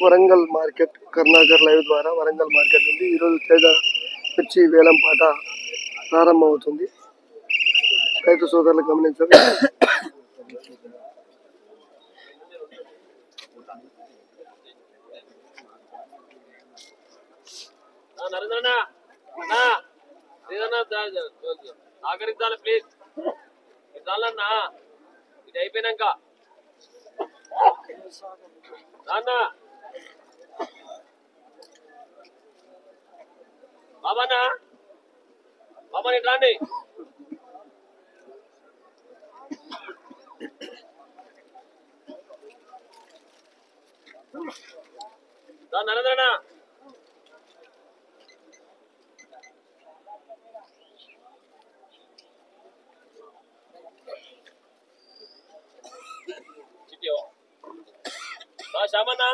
Warangal market Karunakar live ద్వారా Warangal market ఉంది. ఈరోజు తేజ మిర్చి వేలం పాట ప్రారంభమవుతుంది. రైతు సోదరులు గమనించండి. ఆఖరిద్దాలి ప్లీజ్ ఇద్దాలన్నా ఇది అయిపోయినాక రాన్నా బాబానా బాబాని రాండి నరేంద్రనా శ్యామన్నా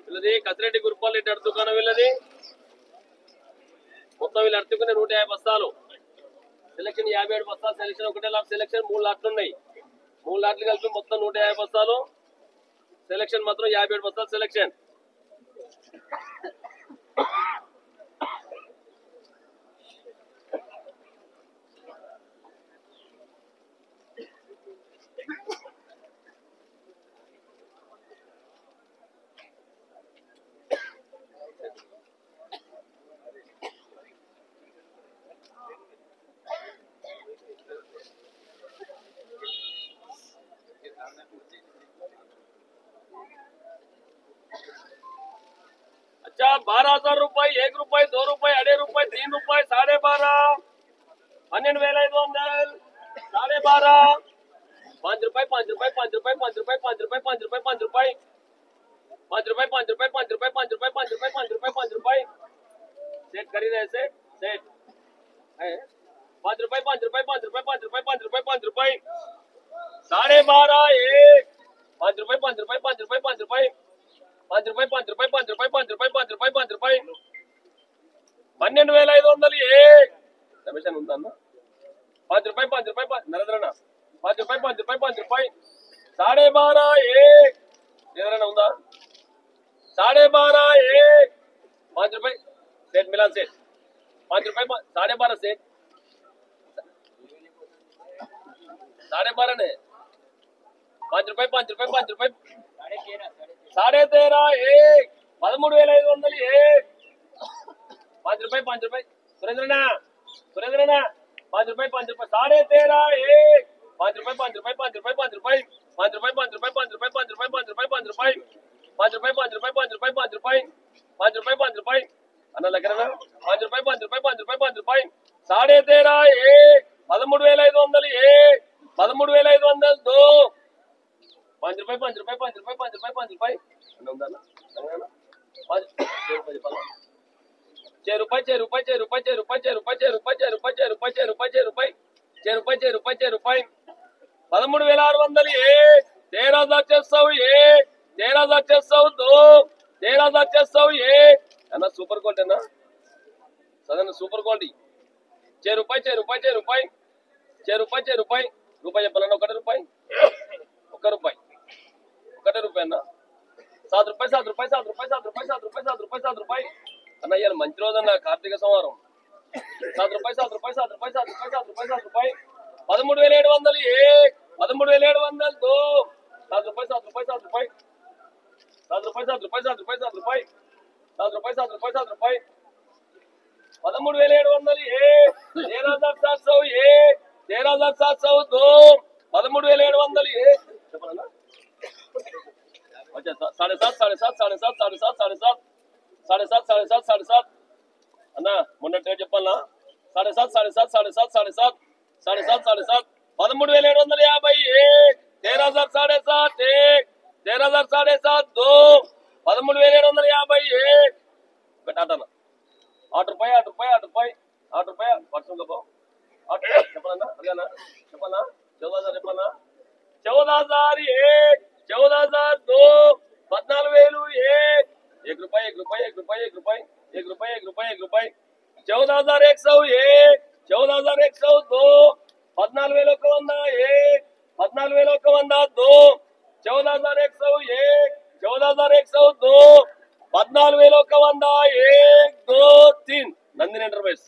వీళ్ళది కసిరెడ్డి గురుపాల్ రెడ్డి అడుగుతున్నా వీళ్ళది మొత్తం వీళ్ళు అడుగుకునే 150 బస్తాలు సెలక్షన్ 57 బస్తాలు సెలక్షన్ ఒకటే లాట్ సెలక్షన్ 3 లాట్లు ఉన్నాయి 3 లాట్లు కలిపి మొత్తం 150 బస్తాలు సెలక్షన్ మాత్రం 57 బస్తాలు సెలక్షన్ अच्छा 12,000 रुपये 1 रुपये 2 रुपये 2.5 रुपये 3 रुपये 12.5 12,500 12.5 5 रुपये 5 रुपये 5 रुपये 5 रुपये 5 रुपये 5 रुपये 5 रुपये 5 रुपये 5 रुपये 5 रुपये 5 रुपये 5 रुपये 5 रुपये 5 रुपये सेट कर रहे से सेट 5 रुपये 5 रुपये 5 रुपये 5 रुपये 5 रुपये 5 रुपये 12.5 1 5 रुपये 5 रुपये 5 रुपये 5 रुपये 5 रुपये 5 रुपये 5 रुपये 5 रुपये 5 रुपये 5 रुपये 12,500 రమేషన్ ఉందా 5 रुपये 5 रुपये నరేంద్రనా 5 रुपये 5 रुपये 5 रुपये 12.5 नरेंद्रना ఉందా 12.5 5 रुपये सेट मिलान सेट 5 रुपये 12.5 सेट 12.5 ने 5 रुपये 5 रुपये 5 रुपये 13.5 1 13,500 1 5 रुपये 5 रुपये सुरेंद्रना 5 रुपये 5 रुपये 13.5 1 5 रुपये 5 रुपये 5 रुपये 5 रुपये 5 रुपये 5 रुपये 5 रुपये 5 रुपये 5 रुपये 5 रुपये 5 रुपये 5 रुपये 5 रुपये 5 रुपये 5 रुपये 5 रुपये అన్న దగ్గరనా 5 रुपये 5 रुपये 5 रुपये 5 रुपये 13.5 1 13,500 13,500 2 5 रुपये 5 रुपये 5 रुपये 5 रुपये 5 रुपये ఉందా 6 रुपये 6 रुपये 6 रुपये 6 रुपये 6 रुपये 6 रुपये 6 रुपये 6 रुपये 6 रुपये 6 रुपये 6 रुपये 6 रुपये 6 रुपये 13,600 13,600 13,600 13,600 అన్న సూపర్ క్వాలిటీ అన్న సదన సూపర్ క్వాలిటీ 6 रुपये 6 रुपये 6 रुपये 6 रुपये 6 रुपये రూపాయి చెప్పాలన్న 1 రూపాయి 1 రూపాయి 1 రూపాయి అన్న 7 रुपये 7 रुपये 7 रुपये 7 रुपये 7 रुपये 7 रुपये 7 रुपये అన్న ఇయాల మంచి రోజు అన్న కార్తీక సోమవారం 7 रुपये 7 रुपये 7 रुपये 7 रुपये 7 रुपये 7 रुपये 13,700 13,700 2 7 रुपये 7 रुपये 7 रुपये 7 रुपये 7 रुपये 7 रुपये 7 रुपये 7 रुपये 7 रुपये 7 रुपये 13,700 13,700 13,700 2 13,700 చెప్పాలన్నా अच्छा 7.5 7.5 7.5 7.5 7.5 7.5 7.5 అన్నా మొన్న ట్రేడ్ చెప్పాలన్నా 7.5 7.5 7.5 7.5 13,750 13,750 13,750 2 13,750 పెట్టాటన్నా 8 रुपये 8 रुपये 8 रुपये 8 रुपये వర్షం చెప్పాలన్నా అదేనా చెప్పనా 14,000 చెప్పనా 14,001 14,002 14,001 एक रुपये 14,101 14,102 14,101 14,102 14,101 14,102 14,101 1 2 3 नंदिनी एंटरप्राइज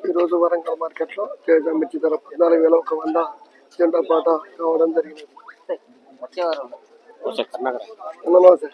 ఈరోజు వరంగల్ మార్కెట్లో తేజ మిర్చి ధర 14,100 జెండా పాట కావడం జరిగింది. నమస్తే.